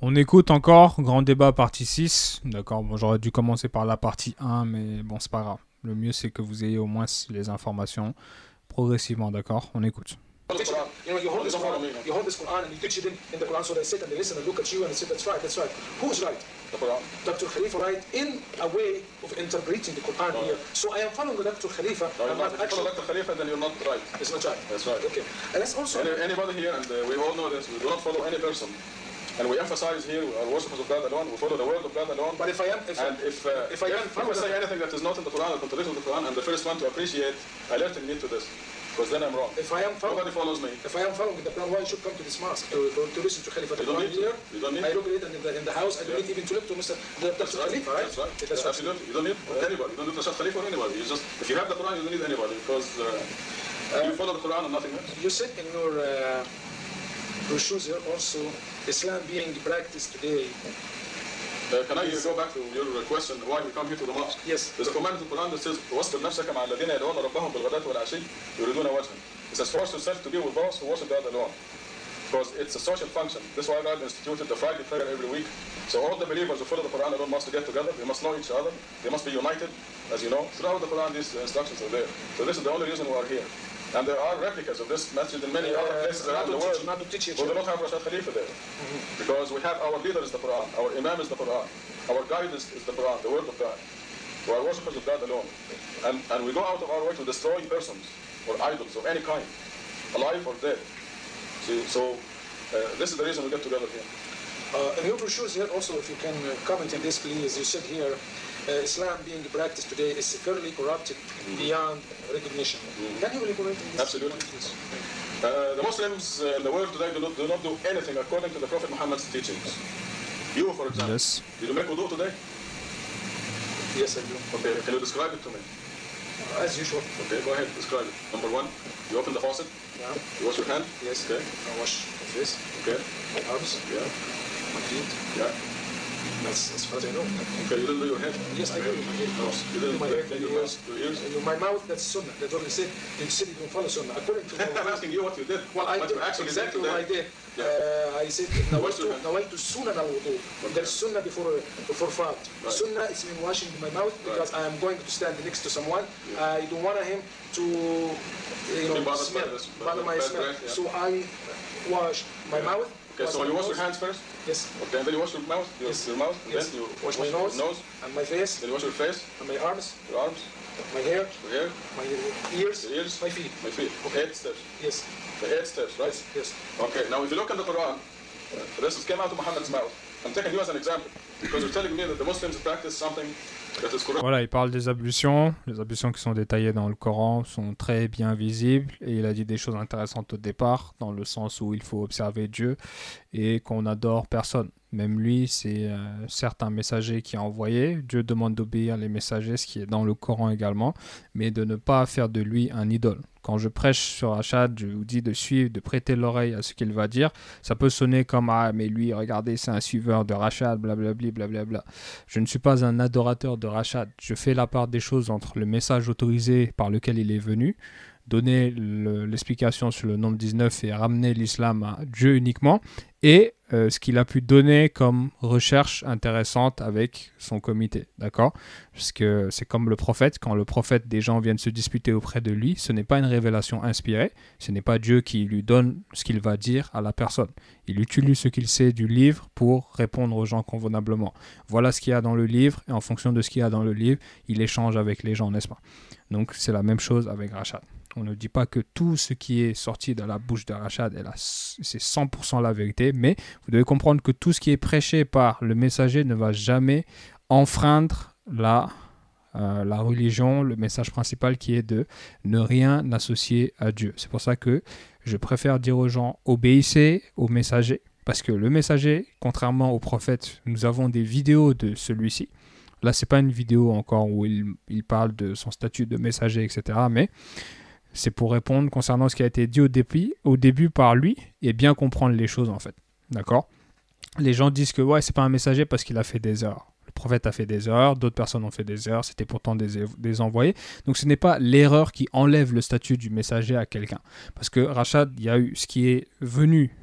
On écoute encore, grand débat partie 6. D'accord, bon, j'aurais dû commencer par la partie 1, mais bon, c'est pas grave. Le mieux, c'est que vous ayez au moins les informations progressivement, d'accord? On écoute. You hold this Quran, you hold this Quran and you teach it in the Quran, so they sit and they listen and look at you and they say, that's right, that's right. Who's right? The Quran. Dr. Khalifa right in a way of interpreting the Quran here. So I am following Dr. Khalifa. No, I'm not if you follow actually. Dr. Khalifa, then you're not right. It's not right. That's right. Okay. And that's also. Anybody here, and we all know this, we do not follow any person. And we emphasize here, we are worshippers of God alone, we follow the word of God alone. But if I am, if I say anything that is not in the Quran or contradicts the Quran, I'm the first one to appreciate alerting me to this. Because then I'm wrong. If I am Nobody follows me. If I am following the Quran, why you should come to this mosque to listen to Khalifa? You don't need to. You don't need I look at it and in the house. I don't need even to look to Mr. Dr. Khalifa, right? That's right. That's right. Absolutely. You don't need anybody. You don't need Rashad Khalifa or anybody. You just, if you have the Quran, you don't need anybody because you follow the Quran and nothing else. You said in your shoes here also, Islam being practiced today. Can I go back to your question why we come here to the mosque? Yes. There's a command in the Quran that says واصبر نفسك مع الذين يدعون ربهم بالغداة والعشي يريدون وجهه. It says force yourself to be with those who worship God alone. Because it's a social function. This is why God instituted the Friday prayer every week. So all the believers who follow the Quran alone must get together. They must know each other. They must be united. As you know, throughout the Quran these instructions are there. So this is the only reason we are here. And there are replicas of this masjid in many other places around the world. Who do not have Rashad Khalifa there. Because we have our leader is the Quran, our Imam is the Quran, our guide is the Quran, the word of God. We are worshippers of God alone. And we go out of our way to destroy persons or idols of any kind, alive or dead. See, so this is the reason we get together here. In your brochures here also, if you can comment on this, please. You said here, Islam being practiced today is severely corrupted beyond recognition. Can you elaborate on this? Absolutely. The Muslims in the world today do not do anything according to the Prophet Muhammad's teachings. You, for example, Yes. did you make wudu today? Yes, I do. Okay, can you describe it to me? As usual. Okay, go ahead, describe it. Number one, you open the faucet, Yeah. you wash your hand. Yes. Okay. I wash my face, Okay. my arms, Yeah. my feet. Yeah. That's as far as I know. Okay, you didn't do your head. Yes, I do. My head, No, you didn't my do head, your my ears. mouth, your ears. My mouth, that's sunnah. That's what they said. You said you don't follow sunnah. According to I'm asking you what you did. well, I what did you actually exactly did what I today. did. I said nawaitu sunnah al-wudu. There's sunnah before fard. Right. Sunnah is in washing my mouth because I am going to stand next to someone. I don't want him to Be bothered smell, by this, bother my bad smell. breath, yeah. So I wash my mouth. Okay, so you wash your hands first. Yes. Okay, and then you wash your mouth, your mouth, and Yes. then you Wash my nose. And my face, then you wash your face, and my arms, your arms, my hair, your hair, my ears, your ears, my feet. my feet. 8 steps. Yes. The 8 steps, right? Yes. Okay, now if you look in the Quran, this came out of Muhammad's mouth. I'm taking you as an example because you're telling me that the Muslims practice something that is correct. Voilà, il parle des ablutions. Les ablutions qui sont détaillées dans le Coran sont très bien visibles. Et il a dit des choses intéressantes au départ, dans le sens où il faut observer Dieu et qu'on n'adore personne. Même lui, c'est certes un messager qui a envoyé. Dieu demande d'obéir les messagers, ce qui est dans le Coran également, mais de ne pas faire de lui un idole. Quand je prêche sur Rachad, je vous dis de suivre, de prêter l'oreille à ce qu'il va dire. Ça peut sonner comme « Ah, mais lui, regardez, c'est un suiveur de Rachad, blablabla, blablabla. » Je ne suis pas un adorateur de Rachad. Je fais la part des choses entre le message autorisé par lequel il est venu, donner l'explication sur le nombre 19 et ramener l'islam à Dieu uniquement, et ce qu'il a pu donner comme recherche intéressante avec son comité, d'accord? Parce que c'est comme le prophète, quand le prophète, des gens viennent se disputer auprès de lui, ce n'est pas une révélation inspirée, ce n'est pas Dieu qui lui donne ce qu'il va dire à la personne. Il utilise ce qu'il sait du livre pour répondre aux gens convenablement. Voilà ce qu'il y a dans le livre, et en fonction de ce qu'il y a dans le livre, il échange avec les gens, n'est-ce pas? Donc c'est la même chose avec Rachad. On ne dit pas que tout ce qui est sorti de la bouche de Rachad, c'est 100% la vérité, mais vous devez comprendre que tout ce qui est prêché par le messager ne va jamais enfreindre la religion, le message principal qui est de ne rien associer à Dieu. C'est pour ça que je préfère dire aux gens, obéissez au messager, parce que le messager, contrairement au prophète, nous avons des vidéos de celui-ci. Là, ce n'est pas une vidéo encore où il parle de son statut de messager, etc., mais c'est pour répondre concernant ce qui a été dit au début par lui et bien comprendre les choses en fait. D'accord? Les gens disent que ouais, c'est pas un messager parce qu'il a fait des erreurs. Le prophète a fait des erreurs, d'autres personnes ont fait des erreurs, c'était pourtant des envoyés. Donc ce n'est pas l'erreur qui enlève le statut du messager à quelqu'un. Parce que Rachad, il y a eu ce qui est venu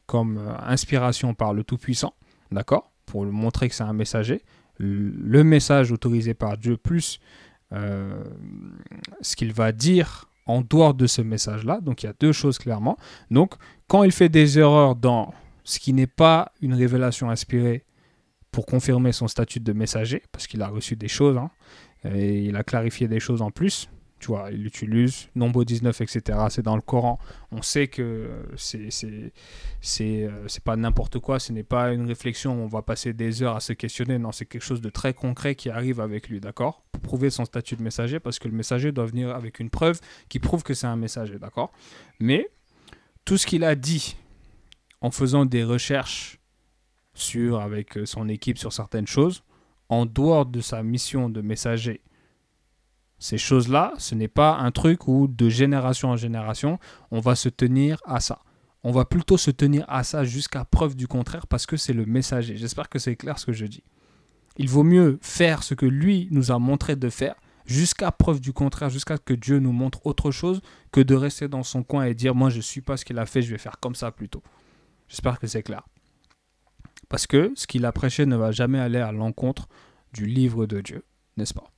comme inspiration par le Tout-Puissant. d'accord, pour lui montrer que c'est un messager. Le message autorisé par Dieu plus ce qu'il va dire en dehors de ce message-là. Donc il y a deux choses clairement. Donc quand il fait des erreurs dans ce qui n'est pas une révélation inspirée pour confirmer son statut de messager, parce qu'il a reçu des choses, hein, et il a clarifié des choses en plus, tu vois, il utilise Nombre 19, etc. C'est dans le Coran. On sait que c'est pas n'importe quoi, ce n'est pas une réflexion où on va passer des heures à se questionner. Non, c'est quelque chose de très concret qui arrive avec lui, d'accord? Pour prouver son statut de messager, parce que le messager doit venir avec une preuve qui prouve que c'est un messager, d'accord? Mais tout ce qu'il a dit en faisant des recherches avec son équipe sur certaines choses, en dehors de sa mission de messager, ces choses-là, ce n'est pas un truc où de génération en génération, on va se tenir à ça. On va plutôt se tenir à ça jusqu'à preuve du contraire parce que c'est le messager. J'espère que c'est clair ce que je dis. Il vaut mieux faire ce que lui nous a montré de faire jusqu'à preuve du contraire, jusqu'à ce que Dieu nous montre autre chose que de rester dans son coin et dire « moi je ne suis pas ce qu'il a fait, je vais faire comme ça plutôt ». J'espère que c'est clair. Parce que ce qu'il a prêché ne va jamais aller à l'encontre du livre de Dieu, n'est-ce pas?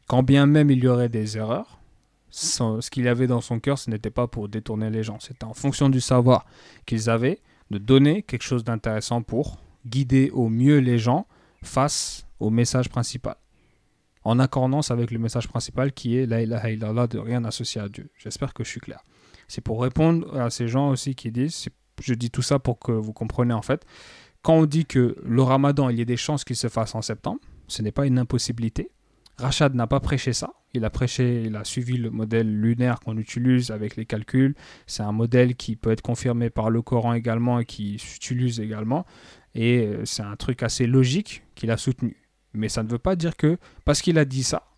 Quand bien même il y aurait des erreurs, ce qu'il y avait dans son cœur, ce n'était pas pour détourner les gens. C'était en fonction du savoir qu'ils avaient de donner quelque chose d'intéressant pour guider au mieux les gens face au message principal. En accordance avec le message principal qui est la ilaha illallah, de rien associer à Dieu. J'espère que je suis clair. C'est pour répondre à ces gens aussi qui disent, je dis tout ça pour que vous compreniez en fait, quand on dit que le ramadan, il y a des chances qu'il se fasse en septembre, ce n'est pas une impossibilité. Rachad n'a pas prêché ça. Il a suivi le modèle lunaire qu'on utilise avec les calculs. C'est un modèle qui peut être confirmé par le Coran également et qui s'utilise également. Et c'est un truc assez logique qu'il a soutenu. Mais ça ne veut pas dire que, parce qu'il a dit ça,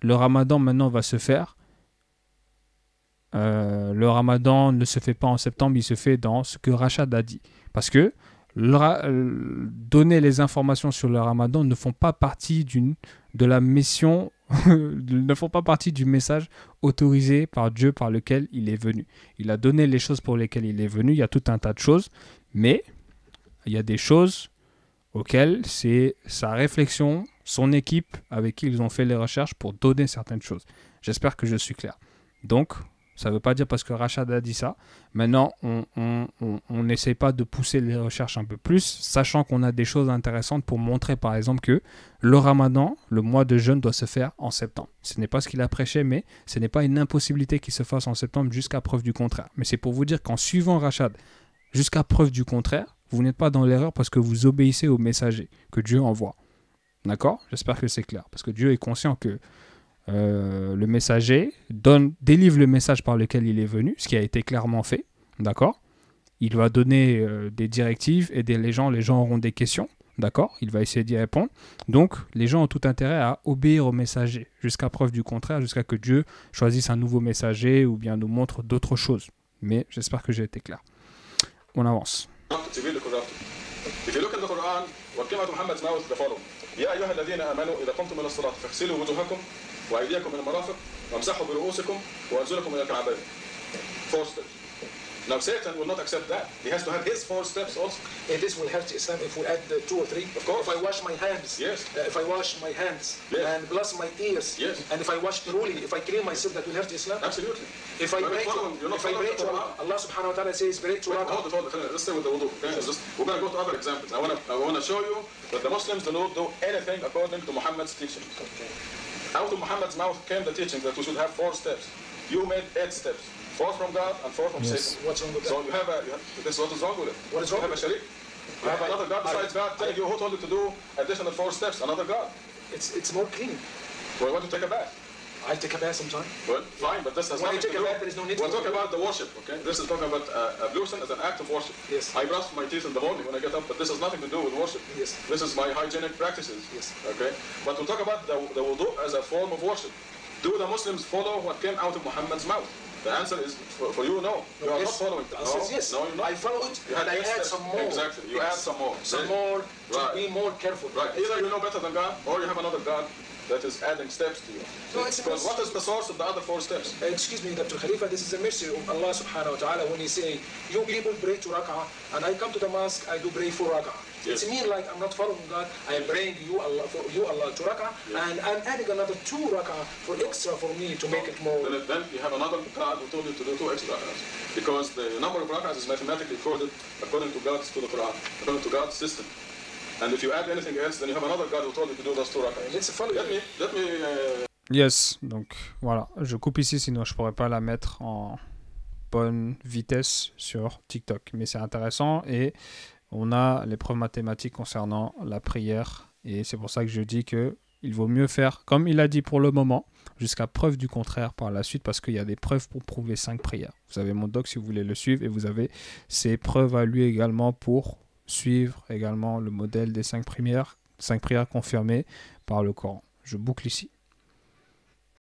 le ramadan maintenant va se faire. Le ramadan ne se fait pas en septembre, il se fait dans ce que Rachad a dit. Parce que donner les informations sur le ramadan ne font pas partie de la mission, ne font pas partie du message autorisé par Dieu par lequel il est venu. Il a donné les choses pour lesquelles il est venu, il y a tout un tas de choses, mais il y a des choses auxquelles c'est sa réflexion, son équipe avec qui ils ont fait les recherches pour donner certaines choses. J'espère que je suis clair. Donc, ça ne veut pas dire parce que Rachad a dit ça. Maintenant, on n'essaye pas de pousser les recherches un peu plus, sachant qu'on a des choses intéressantes pour montrer, par exemple, que le ramadan, le mois de jeûne, doit se faire en septembre. Ce n'est pas ce qu'il a prêché, mais ce n'est pas une impossibilité qu'il se fasse en septembre jusqu'à preuve du contraire. Mais c'est pour vous dire qu'en suivant Rachad jusqu'à preuve du contraire, vous n'êtes pas dans l'erreur parce que vous obéissez au messager que Dieu envoie. D'accord? J'espère que c'est clair. Parce que Dieu est conscient que le messager délivre le message par lequel il est venu, ce qui a été clairement fait, d'accord? Il va donner des directives, aider les gens auront des questions, d'accord? Il va essayer d'y répondre. Donc, les gens ont tout intérêt à obéir au messager, jusqu'à preuve du contraire, jusqu'à que Dieu choisisse un nouveau messager ou bien nous montre d'autres choses. Mais j'espère que j'ai été clair. On avance. If you look in the Quran, what came out of Muhammad's mouth is the following. يا أيها الذين آمنوا إذا قمتم إلى الصلاة فاغسلوا وجوهكم وأيديكم إلى المرافق وامسحوا برؤوسكم وأرجلكم إلى الكعبين. 4 steps. Now Satan will not accept that. He has to have his 4 steps also. And this will hurt Islam if we add 2 or 3. Of course. If I wash my hands, yes. If I wash my hands, yes. and plus my ears, yes. and if I wash thoroughly, if I clean myself, that will hurt Islam. Absolutely. If I pray to Allah subhanahu wa ta'ala says, pray to Allah. Hold it. Let's stay with the wudu. We're going to go to other examples. I want to show you that the Muslims do not do anything according to Muhammad's teaching. Okay. Out of Muhammad's mouth came the teaching that we should have 4 steps. You made 8 steps. 4 from God and 4 from Satan. What's wrong with that? So you have this is what is wrong with it. What is wrong? You have a sharik. You have another God besides God telling you who told you to do additional 4 steps. Another God. It's more clean. Well, you want to take a bath? I take a bath sometime. Well, fine, but this has nothing to do. Bath, there is no need. We're talking about the worship, okay? This is talking about ablution as an act of worship. Yes. I brush my teeth in the morning when I get up, but this has nothing to do with worship. Yes. This is my hygienic practices. Yes. Okay? But we'll talk about the wudu as a form of worship. Do the Muslims follow what came out of Muhammad's mouth? The answer is, for you, no. You are not following that. No, yes. No, you're not. I follow it, and I add some more. Exactly. You add some more. Some more to be more careful. Right. Either you know better than God, or you have another God. that is adding steps to you. No, it's Because what is the source of the other 4 steps? Excuse me, Dr. Khalifa, this is a mercy of Allah subhanahu wa ta'ala when He say, you people pray 2 rak'ah, and I come to the mosque, I do pray 4 rak'ah. Yes. It's mean like I'm not following God, I am praying you Allah, for you Allah 2 rak'ah, and I'm adding another 2 rak'ah for extra for me to make it more. Then you have another qa'ad who told you to do 2 extra rak'ahs. Because the number of rak'ahs is mathematically coded according to God's to the Quran, according to God's system. And if you add anything else, then you have another God who told you to do those 2 rak'ahs. Let's follow. Let me Yes, donc voilà, je coupe ici, sinon je pourrais pas la mettre en bonne vitesse sur TikTok. Mais c'est intéressant et on a les preuves mathématiques concernant la prière. Et c'est pour ça que je dis que il vaut mieux faire comme il a dit pour le moment, jusqu'à preuve du contraire par la suite, parce qu'il y a des preuves pour prouver 5 prières. Vous avez mon doc si vous voulez le suivre, et vous avez ces preuves à lui également pour suivre également le modèle des 5 prières confirmées par le Coran. Je boucle ici.